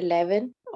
11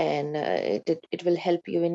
and it will help you in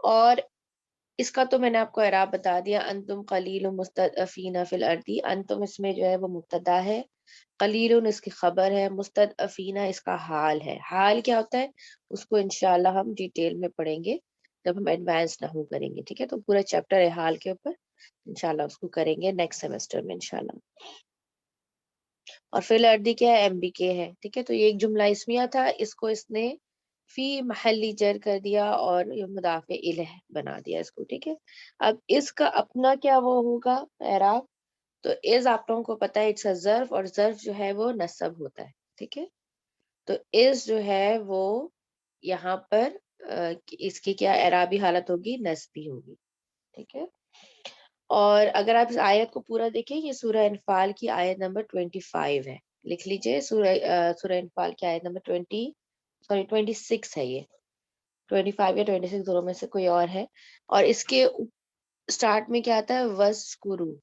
اور اس کا تو میں نے آپ کو اعراب بتا دیا، انتم قلیل مستضعفین فی الارض، انتم اس میں جو ہے وہ مبتدا ہے، قلیل اس کی خبر ہے، مستضعفین اس کا حال ہے. حال کیا ہوتا ہے اس کو انشاءاللہ ہم ڈیٹیل میں پڑھیں گے جب ہم ایڈوانس نحو کریں گے. ٹھیک ہے، تو پورا چیپٹر ہے حال کے اوپر، انشاءاللہ اس کو کریں گے نیکسٹ سیمسٹر میں انشاءاللہ. اور فی الارض کیا ہے، ایم بی کے ہے. ٹھیک ہے، تو یہ ایک جملہ اسمیہ تھا، اس کو اس نے فی محلی جر کر دیا اور یہ مضاف الیہ بنا دیا اس کو. ٹھیک ہے، اب اس کا اپنا کیا وہ ہوگا اعراب، تو از آپ لوگوں کو پتا ہے اٹس اے ظرف، اور ظرف جو ہے وہ نصب ہوتا ہے. ٹھیک ہے، تو از جو ہے وہ یہاں پر اس کی کیا اعرابی حالت ہوگی، نصبی ہوگی. ٹھیک ہے، اور اگر آپ اس آیت کو پورا دیکھیں، یہ سورہ انفال کی آیت نمبر 25 ہے. لکھ لیجئے سورہ انفال کی آیت نمبر 26 ہے یہ. 25 یا 26 دونوں میں سے کوئی اور ہے. اور اس کے سٹارٹ میں کیا آتا ہے، وَذْکُرُوا.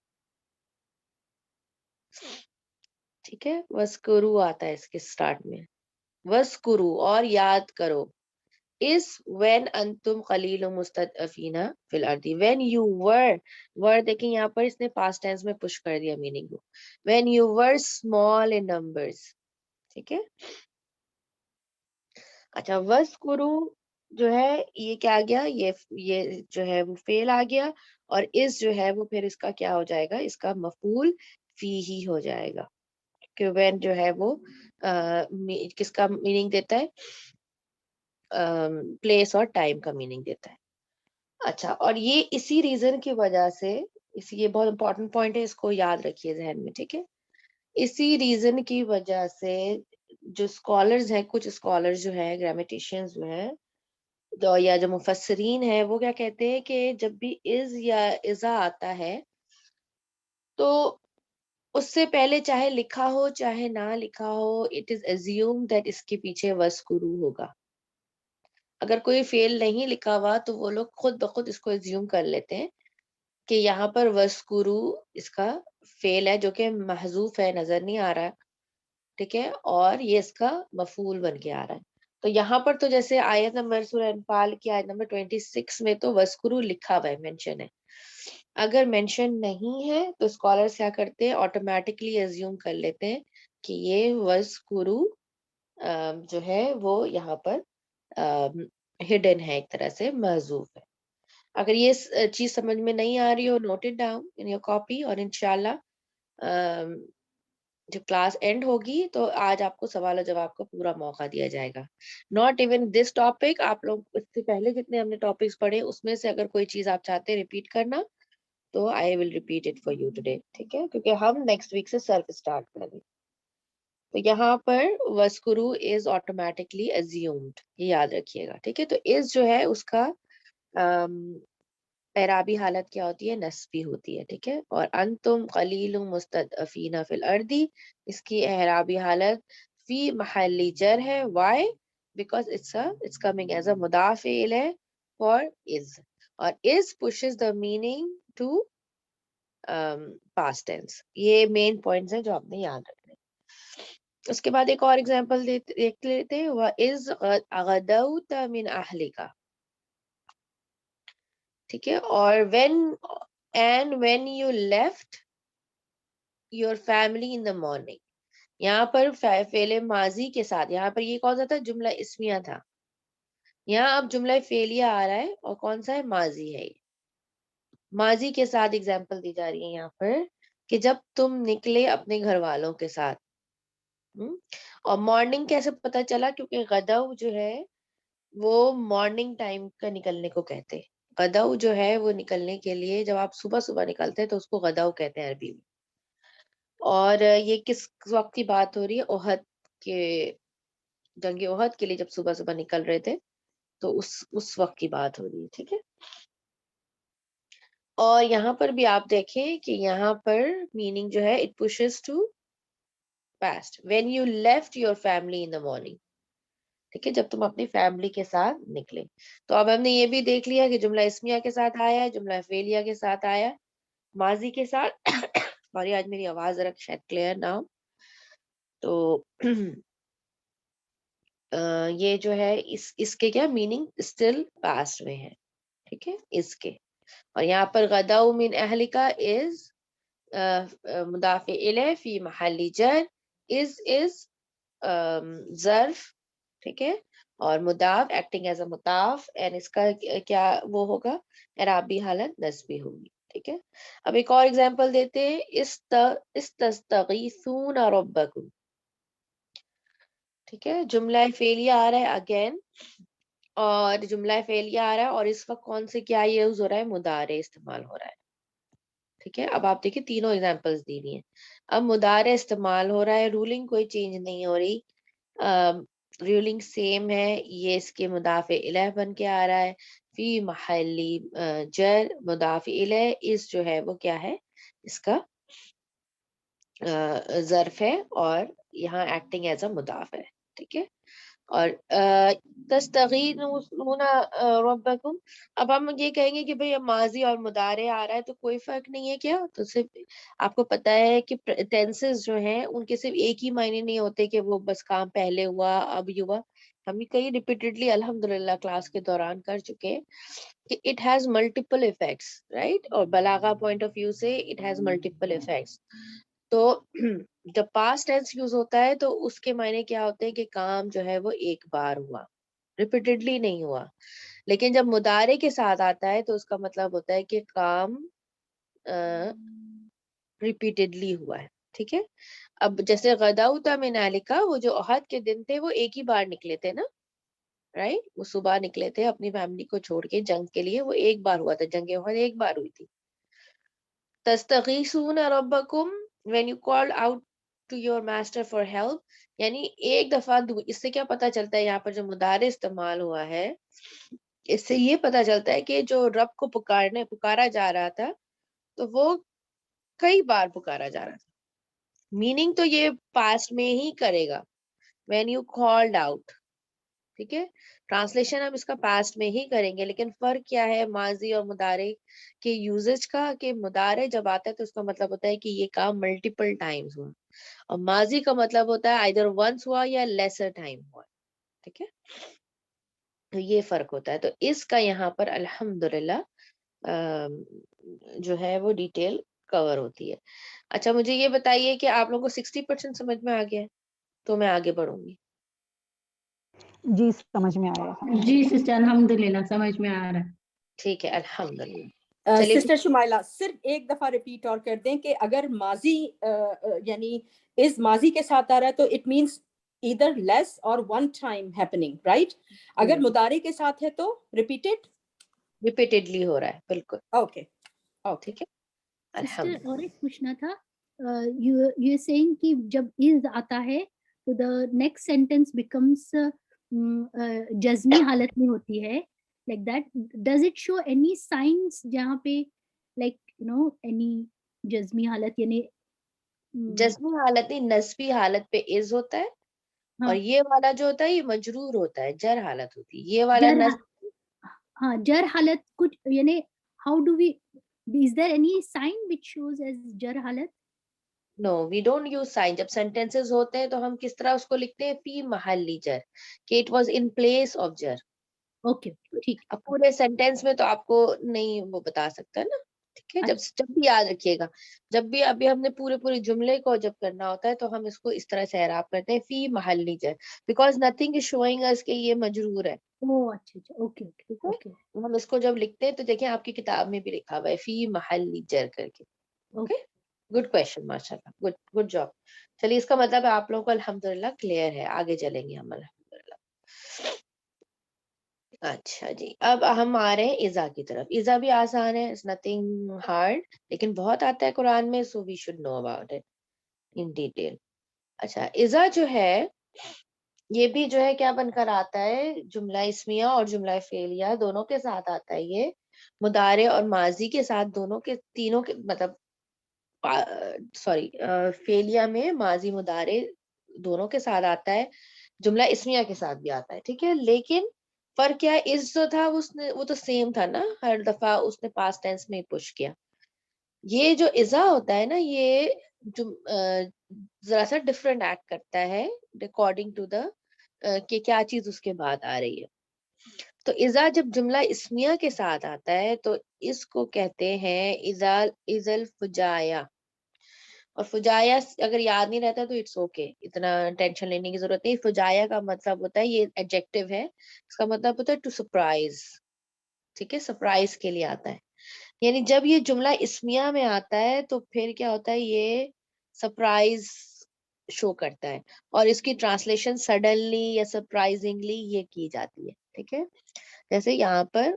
ٹھیک ہے، وَذْکُرُوا آتا ہے اس کے سٹارٹ میں، وَذْکُرُوا اور یاد کرو. is when انتم قلیل مستضعفین فی الارض، when you were دیکھیں یہاں پر اس نے past tense میں push کر دیا meaning کو، when you were small in numbers. ٹھیک ہے، اچھا وَذْکُرُوا جو ہے یہ کیا آ گیا، یہ جو ہے وہ فعل آ گیا، اور اس جو ہے وہ پھر اس کا کیا ہو جائے گا، اس کا مفعول فی ہی ہو جائے گا، کہ when جو ہے وہ کس کا میننگ دیتا ہے، پلیس اور ٹائم کا میننگ دیتا ہے. اچھا، اور یہ اسی ریزن کی وجہ سے، یہ بہت امپورٹنٹ پوائنٹ ہے، اس کو یاد رکھیے ذہن میں. ٹھیک ہے، اسی ریزن کی وجہ سے جو اسکالرز ہیں، کچھ اسکالرز جو ہیں، گرامیٹیشینز جو ہیں یا جو مفسرین ہیں، وہ کیا کہتے ہیں کہ جب بھی از یا ازا آتا ہے تو اس سے پہلے چاہے لکھا ہو چاہے نہ لکھا ہو، اٹ از assumed that اس کے پیچھے وَذْکُرُوا ہوگا. اگر کوئی فعل نہیں لکھا ہوا تو وہ لوگ خود بخود اس کو assume کر لیتے ہیں کہ یہاں پر وَذْکُرُوا اس کا فعل ہے جو کہ محذوف ہے، نظر نہیں آ رہا. ٹھیک ہے، اور یہ اس کا مفعول بن کے آ رہا ہے. تو یہاں پر تو جیسے آیت نمبر سورہ انفال کی آیت نمبر 26 میں تو وَذْکُرُوا لکھا ہوا ہے، مینشن ہے. اگر مینشن نہیں ہے تو اسکالرس کیا کرتے ہیں، آٹومیٹکلی ایزیوم کر لیتے ہیں کہ یہ وَذْکُرُوا جو ہے وہ یہاں پر ہڈن ہے، ایک طرح سے محذوف ہے. اگر یہ چیز سمجھ میں نہیں آ رہی ہو، note it down in your copy, اور انشاءاللہ جب کلاس اینڈ ہوگی تو آج آپ کو سوال و جواب کا پورا موقع دیا جائے گا. ناٹ ایون دس ٹاپک، آپ لوگ اس سے پہلے جتنے ہم نے ٹاپکس پڑھے اس میں سے اگر کوئی چیز آپ چاہتے ہیں ریپیٹ کرنا تو I will repeat it for you today. ٹھیک ہے، کیونکہ ہم نیکسٹ ویک سے سیلف اسٹارٹ کریں گے. تو یہاں پر وَذْکُرُوا از آٹومیٹکلی assumed، یہ یاد رکھیے گا. ٹھیک ہے، تو از جو ہے اس کا اعرابی حالت کیا ہوتی ہے، نصبی ہوتی ہے. ٹھیک ہے، اور انتم قلیل مستضعفین فی الارض، اس کی اعرابی حالت فی محل جر ہے. Why? Because it's coming as a مضاف الیہ for is، اور is pushes the meaning to past tense. یہ مین پوائنٹس ہیں جو آپ نے یاد رکھنے. اس کے بعد ایک اور ایگزامپل دیکھ لیتے ہیں، وَإِذْ غَدَوْتَ مِنْ أَهْلِكَ. ٹھیک ہے، اور when you left your family in the morning. یہاں پر فعل ماضی کے ساتھ، یہاں پر یہ کون سا تھا، جملہ اسمیہ تھا. یہاں اب جملہ فعلیہ آ رہا ہے اور کون سا ہے، ماضی ہے. ماضی کے ساتھ ایگزامپل دی جا رہی ہے یہاں پر کہ جب تم نکلے اپنے گھر والوں کے ساتھ. اور مارننگ کیسے پتا چلا، کیونکہ غدو جو ہے وہ مارننگ ٹائم کا نکلنے کو کہتے ہیں. غدو جو ہے وہ نکلنے کے لیے، جب آپ صبح صبح نکلتے ہیں تو اس کو غدو کہتے ہیں عربی میں. اور یہ کس وقت کی بات ہو رہی ہے، احد کے، جنگ احد کے لیے جب صبح صبح نکل رہے تھے تو اس وقت کی بات ہو رہی ہے. ٹھیک ہے، اور یہاں پر بھی آپ دیکھیں کہ یہاں پر میننگ جو ہے it pushes to past when you left your family in the morning. ٹھیک ہے، جب تم اپنی فیملی کے ساتھ نکلے. تو اب ہم نے یہ بھی دیکھ لیا کہ جملہ اسمیہ کے ساتھ آیا، جملہ فعلیہ کے ساتھ آیا، ماضی کے ساتھ. اور یہ آج میری آواز ذرا شاید کلیئر نہ ہو تو یہ جو ہے اس کے کیا میننگ اسٹل پاسٹ میں ہے. ٹھیک ہے اس کے. اور یہاں پر غداؤ من اہلکا از مضاف الیہ فی محل جر, از ظرف, ٹھیک ہے, اور مضاف ایکٹنگ ایز اے مضاف, اینڈ اس کا کیا وہ ہوگا, اعرابی حالت نصبی ہوگی. ٹھیک ہے, اب ایک اور ایگزامپل دیتے ہیں, استستغیثون ربکم. ٹھیک ہے, جملہ فعلیہ آ رہا ہے اگین, اور جملہ فعلیہ آ رہا ہے اور اس وقت کون سے کیا یوز ہو رہا ہے, مضارع استعمال ہو رہا ہے. ٹھیک ہے, اب آپ دیکھیں تینوں ایگزامپلس دی ہوئی ہیں. اب مضارع استعمال ہو رہا ہے, رولنگ کوئی چینج نہیں ہو رہی, رولنگ سیم ہے, یہ اس کے مضاف الیہ بن کے آ رہا ہے, فی محلی جر, مضاف الیہ اس جو ہے وہ کیا ہے, اس کا ظرف ہے, اور یہاں ایکٹنگ ایز اے مضاف ہے. ٹھیک ہے, اور تستغیثون ربکم, اب ہم یہ کہیں گے کہ بھئی اب ماضی اور مضارع آ رہا ہے تو کوئی فرق نہیں ہے کیا, تو صرف آپ کو پتا ہے کہ ٹینسز جو ہیں ان کے صرف ایک ہی معنی نہیں ہوتے کہ وہ بس کام پہلے ہوا اب ہوا. ہم یہ کئی ریپیٹڈلی الحمدللہ کلاس کے دوران کر چکے کہ it has multiple effects, right, اور بلاغہ پوائنٹ آف ویو سے اٹ ہیز ملٹیپل افیکٹس. تو جب پاسٹ ٹینس یوز ہوتا ہے تو اس کے معنی کیا ہوتے ہیں کہ کام جو ہے وہ ایک بار ہوا, ریپیٹڈلی نہیں ہوا. لیکن جب مضارع کے ساتھ آتا ہے تو اس کا مطلب ہوتا ہے کہ کام ریپیٹڈلی ہوا ہے. ٹھیک ہے, اب جیسے غدوت من اہلک, وہ جو احد کے دن تھے وہ ایک ہی بار نکلے تھے نا, رائٹ, وہ صبح نکلے تھے اپنی فیملی کو چھوڑ کے جنگ کے لیے, وہ ایک بار ہوا تھا, جنگ احد ایک بار ہوئی تھی. تستغیثون ربکم when you call out to your master for help, یعنی ایک دفعہ. اس سے کیا پتا چلتا ہے, یہاں پر جو مضارع استعمال ہوا ہے اس سے یہ پتا چلتا ہے کہ جو رب کو پکارا جا رہا تھا تو وہ کئی بار پکارا جا رہا تھا. میننگ تو یہ پاسٹ میں ہی کرے گا, when you called out. ٹھیک ہے, ٹرانسلیشن ہم اس کا پاسٹ میں ہی کریں گے, لیکن فرق کیا ہے ماضی اور مضارع کے یوزج کا, کہ مضارع جب آتا ہے تو اس کا مطلب ہوتا ہے کہ یہ کام ملٹیپل ٹائمز ہوا, اور ماضی کا مطلب ہوتا ہے either once ہوا یا لیسر ٹائم ہوا. ٹھیک ہے, تو یہ فرق ہوتا ہے. تو اس کا یہاں پر الحمدللہ جو ہے وہ ڈیٹیل کور ہوتی ہے. اچھا مجھے یہ بتائیے کہ آپ لوگوں کو 60% سمجھ میں آ گیا ہے, تو میں آگے بڑھوں گی. جی سمجھ میں آیا. جی سسٹر الحمدللہ سمجھ میں آ رہا ہے. ٹھیک ہے الحمدللہ. سسٹر شمائلہ صرف ایک دفعہ ریپیٹ اور کر دیں کہ اگر ماضی یعنی اس ماضی کے ساتھ آ رہا ہے تو it means either less or one time happening, right? اگر مضارع کے ساتھ ہے تو ریپیٹڈلی ہو رہا ہے, بالکل. اوکے ٹھیک ہے سسٹر اور ایک پوچھنا تھا, یو سیئنگ کہ جب از آتا ہے تو دا نیکسٹ سینٹینس بیکمس جزمی حالت میں ہوتی ہے, like that, does it show any signs جہاں پہ like you know any جزمی حالت, یعنی جزمی حالت نہیں, نسبی حالت پہ از ہوتا ہے, اور یہ والا جو ہوتا ہے یہ مجرور ہوتا ہے, جر حالت ہوتی ہے. یہ والا ہاں جر حالت کچھ, یعنی how do we, is there any sign which shows as جر حالت؟ No, we don't use sign. جب sentences ہوتے ہیں تو ہم کس طرح اس کو لکھتے ہیں, فی محلی جر, کہ it was in place of جر. اوکے ٹھیک. اب پورے سینٹینس میں تو آپ کو نہیں وہ بتا سکتا نا. ٹھیک ہے, جب بھی یاد رکھیے گا, جب بھی ابھی ہم نے پورے جملے کو جب کرنا ہوتا ہے تو ہم اس کو اس طرح سے اعراب کرتے ہیں, فی محلی جر, بیکاز نتھنگ از شوئنگ اس کہ یہ مجرور ہے. اچھا اوکے اوکے. ہم اس کو جب لکھتے ہیں تو دیکھیں آپ کی کتاب میں بھی لکھا ہوا ہے فی محلی جر کر کے. اوکے, گڈ کوشچن, ماشاء اللہ, گڈ جاب. چلیے اس کا مطلب آپ لوگوں کو الحمدللہ کلیئر ہے, آگے چلیں گے ہم الحمدللہ. اچھا جی, اب ہم آ رہے ہیں ازا کی طرف. ازا بھی آسان ہے, اٹس نتھنگ ہارڈ, لیکن بہت آتا ہے قرآن میں, so we should know about it in detail. اچھا, ازا جو ہے یہ بھی جو ہے کیا بن کر آتا ہے, جملہ اسمیہ اور جملہ فعلیہ دونوں کے ساتھ آتا ہے. یہ مضارع اور ماضی کے ساتھ دونوں کے تینوں کے مطلب فعلیہ میں ماضی مضارع دونوں کے ساتھ آتا ہے, جملہ اسمیہ کے ساتھ بھی آتا ہے. ٹھیک ہے, لیکن فرق کیا ہے, اس جو تھا وہ تو سیم تھا نا, ہر دفعہ اس نے پاسٹ ٹینس میں پش کیا. یہ جو ازا ہوتا ہے نا, یہ ذرا سا ڈفرنٹ ایکٹ کرتا ہے اکارڈنگ ٹو دا کہ کیا چیز اس کے بعد آ رہی ہے. تو اذا جب جملہ اسمیہ کے ساتھ آتا ہے تو اس کو کہتے ہیں اذا الفجایا. اور فجایا اگر یاد نہیں رہتا تو اٹس اوکے، اتنا ٹینشن لینے کی ضرورت نہیں. فجایا کا مطلب ہوتا ہے، یہ ایڈجیکٹو ہے، اس کا مطلب ہوتا ہے ٹو سرپرائز. ٹھیک ہے، سرپرائز کے لیے آتا ہے. یعنی جب یہ جملہ اسمیہ میں آتا ہے تو پھر کیا ہوتا ہے، یہ سرپرائز شو کرتا ہے، اور اس کی ٹرانسلیشن سڈنلی یا سرپرائزنگلی یہ کی جاتی ہے. ٹھیک ہے، جیسے یہاں پر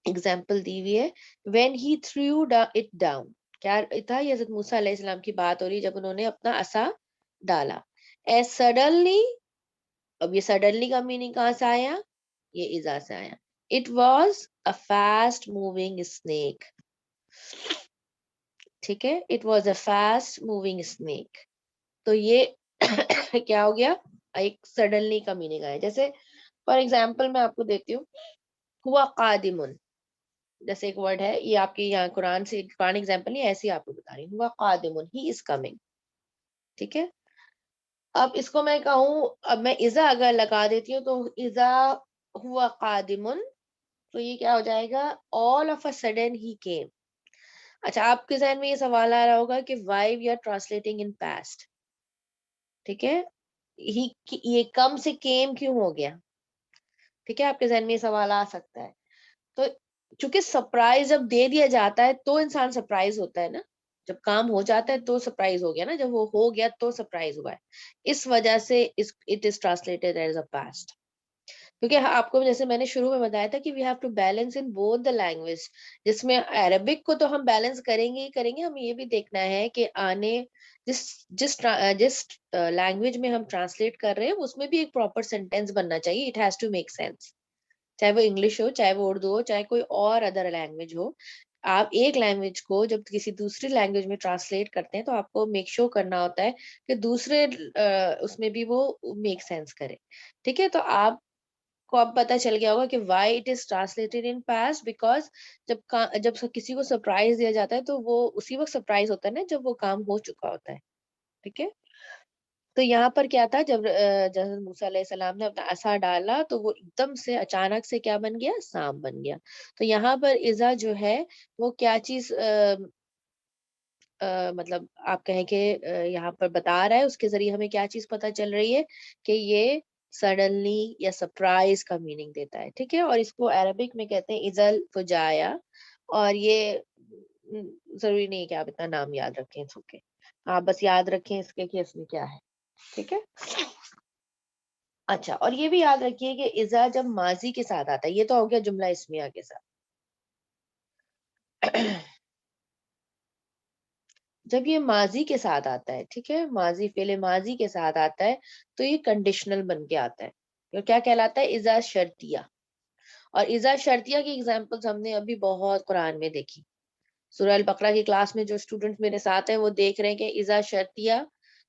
اگزامپل دی ہوئی ہے، when he threw it down. کیا تھا، یہ حضرت موسیٰ علیہ السلام کی بات ہو رہی جب انہوں نے اپنا عصا ڈالا. as suddenly، اب یہ suddenly کا میننگ کہاں سے آیا، یہ اذا سے آیا. it was a fast moving snake. ٹھیک ہے، it was a fast moving snake. تو یہ کیا ہو گیا، ایک suddenly کا میننگ آیا. جیسے فار ایگزامپل میں آپ کو دیتی ہوں، ہوا قادمن، جیسے ایک ورڈ ہے، یہ آپ کی یہاں قرآن سے قرآن ایگزامپل نہیں، ایسے ہی آپ کو بتا رہی ہوں. ہوا قادمن، ہی از کمنگ. ٹھیک ہے، اب اس کو میں کہوں، اب میں اذا اگر لگا دیتی ہوں تو اذا ہوا قادمن، تو یہ کیا ہو جائے گا، all of a sudden he came. اچھا، آپ کے ذہن میں یہ سوال آ رہا ہوگا کہ why we are translating in past. ٹھیک ہے، یہ کم سے came کیوں ہو گیا. ٹھیک ہے، آپ کے ذہن میں یہ سوال آ سکتا ہے. تو چونکہ سرپرائز جب دے دیا جاتا ہے تو انسان سرپرائز ہوتا ہے نا، جب کام ہو جاتا ہے تو سرپرائز ہو گیا نا، جب وہ ہو گیا تو سرپرائز ہوا ہے. اس وجہ سے it is translated as a past. کیونکہ آپ کو جیسے میں نے شروع میں بتایا تھا کہ we have to balance in both the language, جس میں عربک کو تو ہم بیلنس کریں گے ہی کریں گے، ہمیں یہ بھی دیکھنا ہے کہ آنے جس لینگویج میں ہم ٹرانسلیٹ کر رہے ہیں اس میں بھی ایک پراپر سینٹینس بننا چاہیے. It has to make sense, چاہے وہ انگلش ہو، چاہے وہ اردو ہو، چاہے کوئی اور ادر لینگویج ہو. آپ ایک لینگویج کو جب کسی دوسری لینگویج میں ٹرانسلیٹ کرتے ہیں تو آپ کو میک شور کرنا ہوتا ہے کہ دوسرے اس میں بھی وہ میک سینس کرے. ٹھیک ہے، تو آپ کو اب پتا چل گیا ہوگا کہ why it is translated in past, because جب کسی کو سرپرائز دیا جاتا ہے تو وہ اسی وقت سرپرائز ہوتا ہے نا جب وہ کام ہو چکا ہوتا ہے. ٹھیک ہے، تو یہاں پر کیا تھا، جب حضرت موسیٰ علیہ السلام نے اپنا عصا ڈالا تو وہ ایک دم سے اچانک سے کیا بن گیا، سانپ بن گیا. تو یہاں پر اذا جو ہے وہ کیا چیز مطلب آپ کہیں کہ یہاں پر بتا رہا ہے، اس کے ذریعے ہمیں کیا چیز پتا چل رہی ہے کہ یہ سڈنلی یا سرپرائز کا میننگ دیتا ہے. ٹھیک ہے، اور اس کو عربک میں کہتے ہیں اذا الفجایا، اور یہ ضروری نہیں ہے کہ آپ اتنا نام یاد رکھیں، اوکے، آپ بس یاد رکھیں اس کے کہ اس میں کیا ہے. ٹھیک ہے، اچھا، اور یہ بھی یاد رکھیے کہ اذا جب ماضی کے ساتھ آتا ہے، یہ تو ہو گیا جملہ اسمیہ کے ساتھ. جب یہ ماضی کے ساتھ آتا ہے، ٹھیک ہے، ماضی فعل ماضی کے ساتھ آتا ہے تو یہ کنڈیشنل بن کے آتا ہے. یہ کیا کہلاتا ہے، اذا شرطیہ. اور اذا شرطیہ کی ایگزامپلز ہم نے ابھی بہت قرآن میں دیکھی. سورہ البقرہ کی کلاس میں جو اسٹوڈنٹ میرے ساتھ ہیں وہ دیکھ رہے ہیں کہ اذا شرطیہ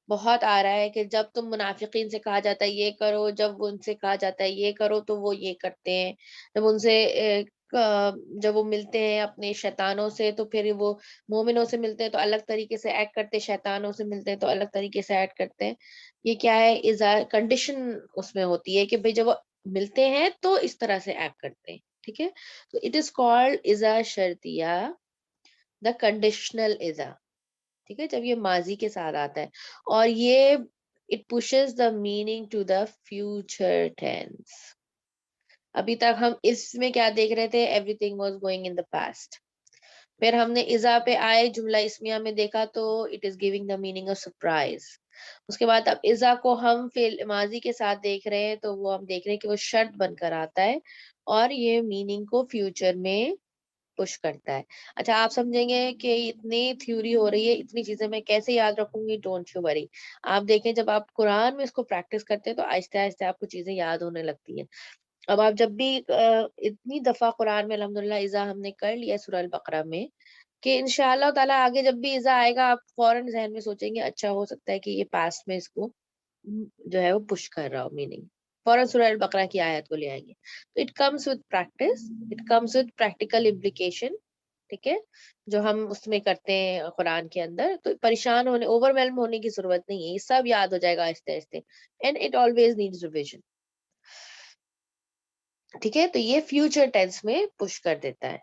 بہت آ رہا ہے، کہ جب تم منافقین سے کہا جاتا ہے یہ کرو، جب ان سے کہا جاتا ہے یہ کرو تو وہ یہ کرتے ہیں. جب ان سے جب وہ ملتے ہیں اپنے شیطانوں سے تو پھر وہ مومنوں سے ملتے ہیں تو الگ طریقے سے ایکٹ کرتے، شیطانوں سے ملتے ہیں تو الگ طریقے سے ایکٹ کرتے ہیں. یہ کیا ہے، اذا کنڈیشن اس میں ہوتی ہے کہ بھئی جب وہ ملتے ہیں تو اس طرح سے ایکٹ کرتے ہیں. ٹھیک ہے، تو اٹ از کالڈ اذا شرطیہ، دا کنڈیشنل اذا. ٹھیک ہے، جب یہ ماضی کے ساتھ آتا ہے، اور یہ it pushes the meaning to the future tense. ابھی تک ہم اس میں کیا دیکھ رہے تھے، everything was going in the past. پھر ہم نے اذا پہ آئے جملہ اسمیہ میں دیکھا تو it is giving the meaning of surprise. اس کے بعد اب اذا کو ہم فعل ماضی کے ساتھ دیکھ رہے ہیں تو وہ ہم دیکھ رہے ہیں کہ وہ شرط بن کر آتا ہے اور یہ میننگ کو فیوچر میں پش کرتا ہے. اچھا، آپ سمجھیں گے کہ اتنی تھیوری ہو رہی ہے، اتنی چیزیں میں کیسے یاد رکھوں گی، ڈونٹ یو وری. آپ دیکھیں جب آپ قرآن میں اس کو پریکٹس کرتے ہیں تو آہستہ آہستہ آپ کو چیزیں یاد ہونے لگتی ہیں. اب آپ جب بھی اتنی دفعہ قرآن میں الحمدللہ اذا ہم نے کر لیا سورہ البقرہ میں، کہ انشاءاللہ تعالیٰ آگے جب بھی اذا آئے گا آپ فوراً ذہن میں سوچیں گے اچھا ہو سکتا ہے کہ یہ پاسٹ میں اس کو جو ہے وہ پش کر رہا ہو میننگ، فوراً سورہ البقرہ کی آیت کو لے آئیں گے. تو it comes with practice, it comes with practical implication. ٹھیک ہے، جو ہم اس میں کرتے ہیں قرآن کے اندر، تو پریشان ہونے، اوور ویلم ہونے کی ضرورت نہیں ہے، یہ سب یاد ہو جائے گا آہستہ آہستہ. And it always needs revision. ٹھیک ہے, تو یہ فیوچر ٹینس میں پش کر دیتا ہے.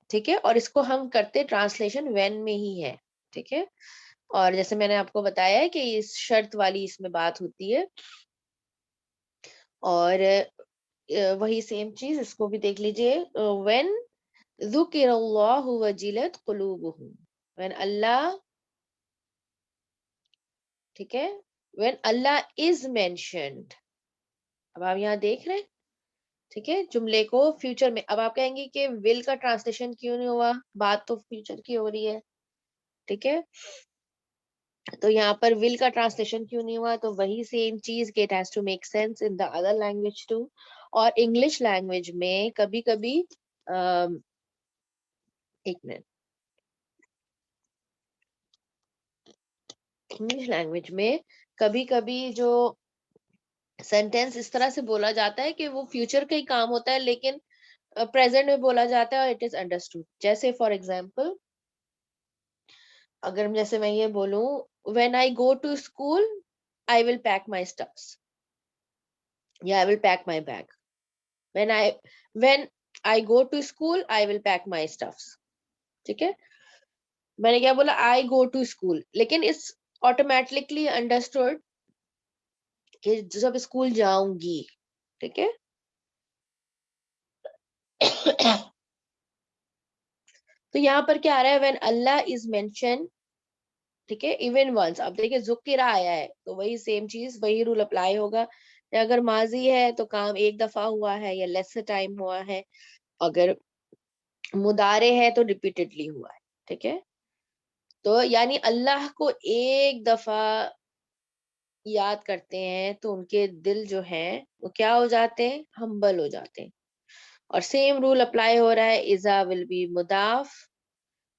ٹھیک ہے, اور اس کو ہم کرتے ٹرانسلیشن وین میں ہی ہے. ٹھیک ہے, اور جیسے میں نے آپ کو بتایا ہے کہ اس شرط والی اس میں بات ہوتی ہے, اور وہی سیم چیز اس کو بھی دیکھ لیجئے. when ذکر اللہ وجلت قلوبہم, when اللہ, ٹھیک ہے, when اللہ is mentioned. اب آپ یہاں دیکھ رہے ہیں, ٹھیک ہے, جملے کو فیوچر میں. اب آپ کہیں گے کہ ول کا ٹرانسلیشن کیوں نہیں ہوا, بات تو فیوچر کی ہو رہی ہے. ٹھیک ہے, تو یہاں پر ول کا ٹرانسلیشن کیوں نہیں ہوا, تو وہی سیم چیز کہ it has to make sense in the other language too. اور انگلش لینگویج میں کبھی کبھی ایک منٹ, انگلش لینگویج میں کبھی کبھی جو سینٹینس اس طرح سے بولا جاتا ہے کہ وہ فیوچر کا ہی کام ہوتا ہے لیکن پریزنٹ میں بولا جاتا ہے اور اٹ از انڈرسٹوڈ. جیسے فار ایگزامپل, اگر جیسے میں یہ بولوں when I go to school I will pack my stuffs, یا I will pack my bag. when I go to school I will pack my stuffs. ٹھیک ہے, میں نے کیا بولا, I go to school, لیکن اس automatically understood کہ جب اسکول جاؤں گی. ٹھیک ہے, تو یہاں پر کیا آ رہا ہے, when اللہ is mentioned. ٹھیک ہے, ایون ونس. اب دیکھیں ذکر آیا ہے تو وہی سیم چیز, وہی رول اپلائی ہوگا. اگر ماضی ہے تو کام ایک دفعہ ہوا ہے یا لیسر ٹائم ہوا ہے, اگر مضارع ہے تو ریپیٹڈلی ہوا ہے. ٹھیک ہے, تو یعنی اللہ کو ایک دفعہ یاد کرتے ہیں تو ان کے دل جو ہیں وہ کیا ہو جاتے ہیں, ہمبل ہو جاتے ہیں. اور سیم رول اپلائی ہو رہا ہے, اذا ول بی مضاف,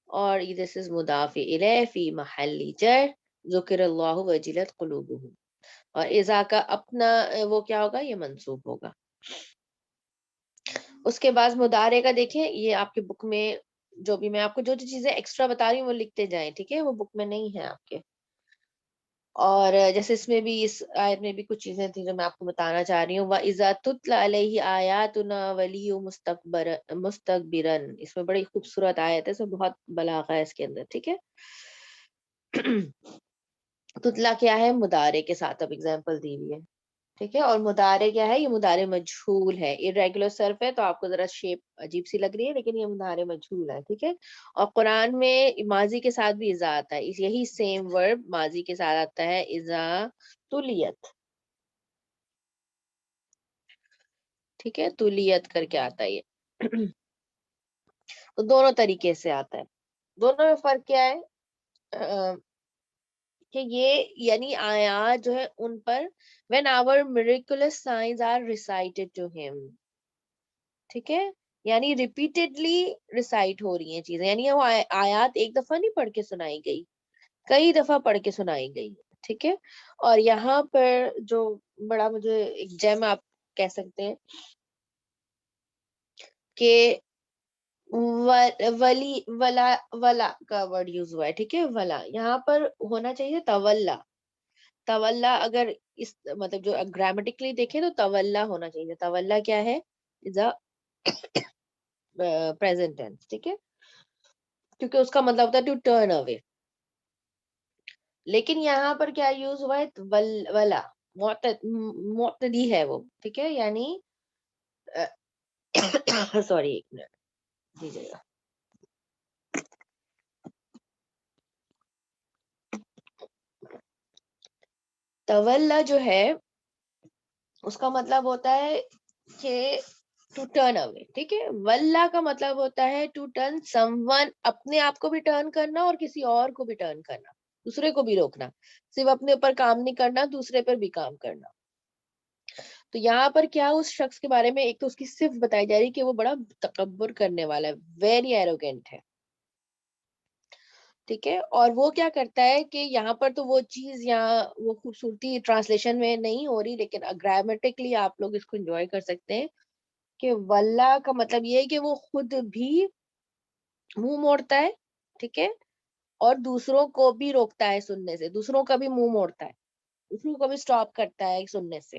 اور this is مضاف الیہ فی محل جر, ذکر اللہ وجلت قلوبہم, اور اذا کا اپنا وہ کیا ہوگا, یہ منصوب ہوگا. اس کے بعد مضارع کا دیکھیں, یہ آپ کے بک میں جو بھی میں آپ کو جو چیزیں ایکسٹرا بتا رہی ہوں وہ لکھتے جائیں. ٹھیک ہے, وہ بک میں نہیں ہے آپ کے. اور جیسے اس میں بھی, اس آیت میں بھی کچھ چیزیں تھیں جو میں آپ کو بتانا چاہ رہی ہوں. وَإِذَا تُتْلَى عَلَيْهِ آيَاتُنَا وَلِيٌّ مُسْتَكْبِرًا, اس میں بڑی خوبصورت آیت ہے, اس میں بہت بلاغہ ہے اس کے اندر. ٹھیک ہے, تتلا کیا ہے, مضارع کے ساتھ اب ایگزامپل دی ہوئی ہے. ٹھیک ہے, اور مضارع کیا ہے, یہ مضارع مجہول ہے, irregular صرف ہے تو آپ کو ذرا شیپ عجیب سی لگ رہی ہے, لیکن یہ مضارع مجہول ہے. ٹھیک ہے, اور قرآن میں ماضی کے ساتھ بھی اذا آتا ہے, یہی سیم ورب ماضی کے ساتھ آتا ہے, اذا تلیت. ٹھیک ہے, تلیت کر کے آتا ہے یہ. تو دونوں طریقے سے آتا ہے. دونوں میں فرق کیا ہے, کہ یہ یعنی آیات جو ہے ان پر when our miraculous signs are recited to him. ٹھیک ہے, یعنی ریپیٹڈلی ریسائٹ ہو رہی ہیں چیزیں, یعنی وہ آیات ایک دفعہ نہیں پڑھ کے سنائی گئی, کئی دفعہ پڑھ کے سنائی گئی. ٹھیک ہے, اور یہاں پر جو بڑا مجھے ایک جیم آپ کہہ سکتے ہیں کہ ولی ولا کا ورڈ یوز ہوا ہے. ٹھیک ہے, ولا یہاں پر ہونا چاہیے تولا. تولا اگر اس مطلب جو گرامیٹکلی دیکھیں تو تولا ہونا چاہیے. تولا کیا ہے, پریزنٹ ٹینس. ٹھیک ہے, کیونکہ اس کا مطلب ہوتا ہے ٹو ٹرن اوے. لیکن یہاں پر کیا یوز ہوا ہے, ولا, معتدی ہے وہ. ٹھیک ہے, یعنی سوری ایک منٹ دیجیے گا. تولا جو ہے اس کا مطلب ہوتا ہے کہ ٹو ٹرن اوے. ٹھیک ہے, ولا کا مطلب ہوتا ہے ٹو ٹرن سم ون, اپنے آپ کو بھی ٹرن کرنا اور کسی اور کو بھی ٹرن کرنا, دوسرے کو بھی روکنا, صرف اپنے اوپر کام نہیں کرنا, دوسرے پر بھی کام کرنا. تو یہاں پر کیا اس شخص کے بارے میں ایک تو اس کی صفت بتائی جا رہی کہ وہ بڑا تکبر کرنے والا ہے, ویری ایروگینٹ ہے. ٹھیک ہے, اور وہ کیا کرتا ہے کہ یہاں پر تو وہ چیز یہاں وہ خوبصورتی ٹرانسلیشن میں نہیں ہو رہی, لیکن گرامیٹکلی آپ لوگ اس کو انجوائے کر سکتے ہیں کہ واللہ کا مطلب یہ ہے کہ وہ خود بھی منہ موڑتا ہے. ٹھیک ہے, اور دوسروں کو بھی روکتا ہے سننے سے, دوسروں کا بھی منہ موڑتا ہے, دوسروں کو بھی سٹاپ کرتا ہے سننے سے.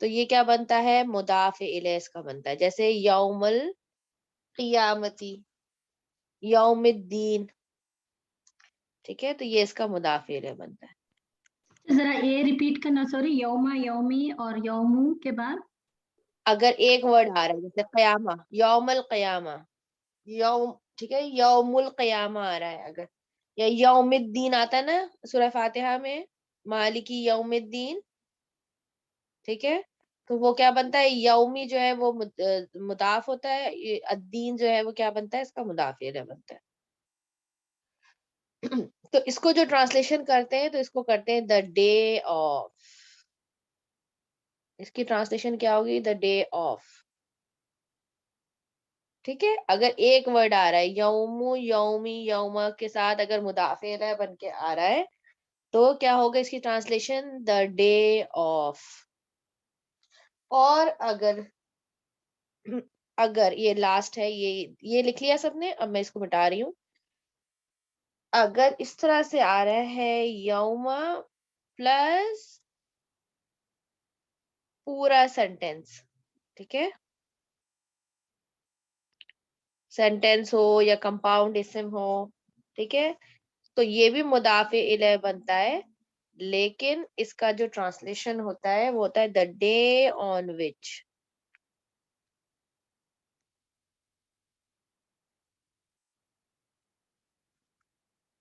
تو یہ کیا بنتا ہے؟ مضاف الیہ اس کا بنتا ہے. جیسے یوم القیامتی، یوم الدین، ٹھیک ہے، تو یہ اس کا مضاف الیہ بنتا ہے. ذرا یہ ریپیٹ کرنا، سوری. یوما، یومی اور یومو کے بعد اگر ایک ورڈ آ رہا ہے جیسے قیامہ، یوم القیامہ، یوم، ٹھیک ہے، یوم القیامہ آ رہا ہے اگر، یا یوم الدین آتا ہے نا سورہ فاتحہ میں، مالکی یوم الدین، ٹھیک ہے، تو وہ کیا بنتا ہے؟ یومی جو ہے وہ مضاف ہوتا ہے، الدین جو ہے وہ کیا بنتا ہے؟ اس کا مضاف الیہ بنتا ہے. تو اس کو جو ٹرانسلیشن کرتے ہیں تو اس کو کرتے ہیں دا ڈے آف. اس کی ٹرانسلیشن کیا ہوگی؟ The day of. ٹھیک ہے، اگر ایک ورڈ آ رہا ہے یوم، یومی، یوما کے ساتھ اگر مضاف الیہ بن کے آ رہا ہے تو کیا ہوگا اس کی ٹرانسلیشن؟ The day of. اور اگر یہ لاسٹ ہے، یہ لکھ لیا سب نے، اب میں اس کو مٹا رہی ہوں. اگر اس طرح سے آ رہا ہے یوما پلس پورا سینٹینس، ٹھیک ہے، سینٹینس ہو یا کمپاؤنڈ اسم ہو، ٹھیک ہے، تو یہ بھی مضاف الیہ بنتا ہے، لیکن اس کا جو ٹرانسلیشن ہوتا ہے وہ ہوتا ہے دا ڈے آن وچ.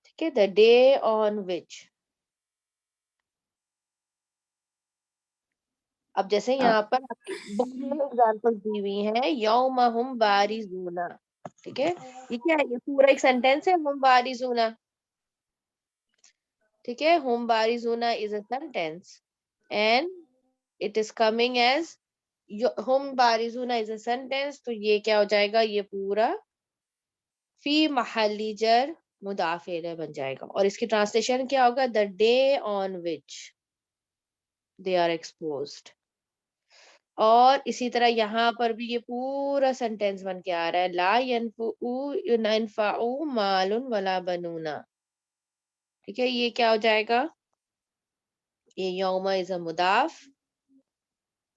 ٹھیک ہے، دا ڈے آن وچ. اب جیسے یہاں پر بک میں ایگزامپل دی ہوئی ہیں، یوم ہم بارزون، ٹھیک ہے، یہ کیا ہے؟ یہ پورا ایک سینٹینس ہے، ہم بارزون، ٹھیک ہے، ہم بارزون is a sentence and it is coming as ہم بارزون از اے سینٹینس. تو یہ کیا ہو جائے گا؟ یہ پورا فی محلی جر مضاف الیہ بن جائے گا. اور اس کی ٹرانسلیشن کیا ہوگا؟ The day on which they are exposed. اور اسی طرح یہاں پر بھی یہ پورا سینٹینس بن کے آ رہا ہے، لا ينفع مال ولا بنون. ٹھیک ہے، یہ کیا ہو جائے گا؟ یہ یوم از اے مضاف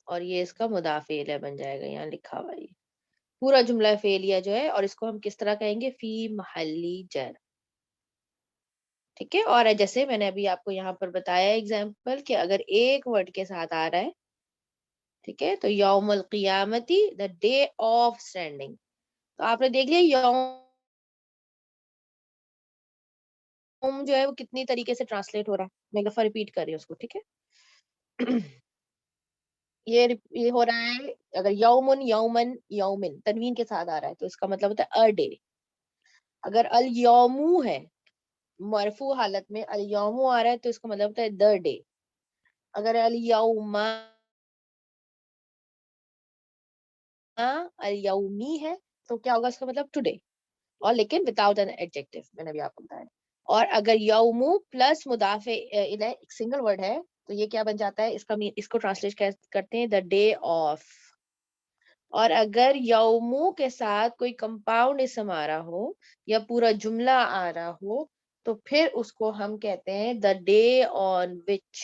اور یہ اس کا مضاف الیہ بن جائے گا. یہاں لکھا ہوا یہ پورا جملہ فعلیہ جو ہے، اور اس کو ہم کس طرح کہیں گے؟ فی محلی جر. ٹھیک ہے، اور جیسے میں نے ابھی آپ کو یہاں پر بتایا ایگزامپل کہ اگر ایک ورڈ کے ساتھ آ رہا ہے، ٹھیک ہے، تو یوم القیامتی دا ڈے آف اسٹینڈنگ. تو آپ نے دیکھ لیا یوم جو ہے وہ کتنی طریقے سے ٹرانسلیٹ ہو رہا ہے. میں ایک دفعہ ریپیٹ کر رہی ہوں اس کو، ٹھیک ہے. یہ ہو رہا ہے اگر یومن، یومن، یومن تنوین کے ساتھ آ رہا ہے تو اس کا مطلب ہوتا ہے ا ڈے. اگر الیومو ہے مرفوع حالت میں، الیومو آ رہا ہے تو اس کا مطلب ہوتا ہے دا ڈے. اگر الیوما الیومی ہے تو کیا ہوگا اس کا مطلب ٹوڈے، اور لیکن وداؤٹ این ایڈجیکٹو، میں نے بھی آپ کو بتایا. اور اگر یومو پلس مضاف الیہ ایک سنگل ورڈ ہے تو یہ کیا بن جاتا ہے؟ اس کو ٹرانسلیٹ کرتے ہیں دا ڈے آف. اور اگر یومو کے ساتھ کوئی کمپاؤنڈ اسم آ رہا ہو یا پورا جملہ آ رہا ہو تو پھر اس کو ہم کہتے ہیں دا ڈے آن وچ.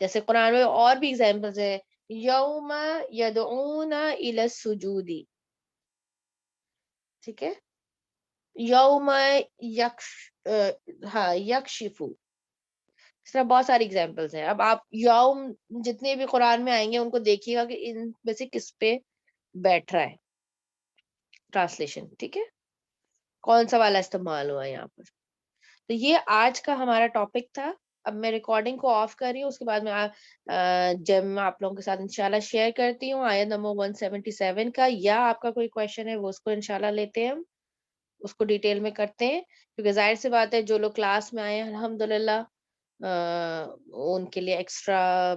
جیسے قرآن میں اور بھی ایگزامپلز ہیں، یوم یدعون الی السجود، ٹھیک ہے، یوم یکشفو. اس طرح بہت ساری ایگزامپلز ہیں. اب آپ یوم جتنے بھی قرآن میں آئیں گے ان کو دیکھیے گا کہ ان میں سے کس پہ بیٹھ رہا ہے ٹرانسلیشن، ٹھیک ہے، کون سا والا استعمال ہوا ہے یہاں پر. تو یہ آج کا ہمارا ٹاپک تھا. اب میں ریکارڈنگ کو آف کر رہی ہوں، اس کے بعد میں جب میں آپ لوگوں کے ساتھ انشاءاللہ شیئر کرتی ہوں آیت نمبر 177 کا، یا آپ کا کوئی کویشچن ہے وہ اس کو انشاءاللہ لیتے ہیں، ہم اس کو ڈیٹیل میں کرتے ہیں. کیونکہ ظاہر سی بات ہے جو لوگ کلاس میں آئے ہیں الحمدللہ ان کے لیے ایکسٹرا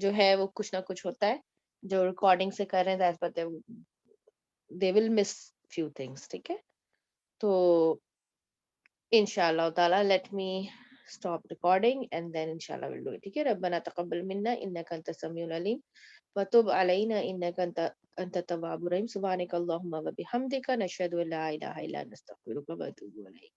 جو ہے وہ کچھ نہ کچھ ہوتا ہے. جو ریکارڈنگ سے کر رہے ہیں ظاہر بات ہے they will miss few things. ٹھیک ہے، تو انشاءاللہ تعالی let me stop recording and then inshallah we'll do it. ٹھیک ہے، ربنا تقبل منا انك انت السميع العليم وتب علينا انك انت التواب الرحيم. سبحانك اللهم وبحمدك نشهد ان لا اله الا انت نستغفرك ونتوب اليك.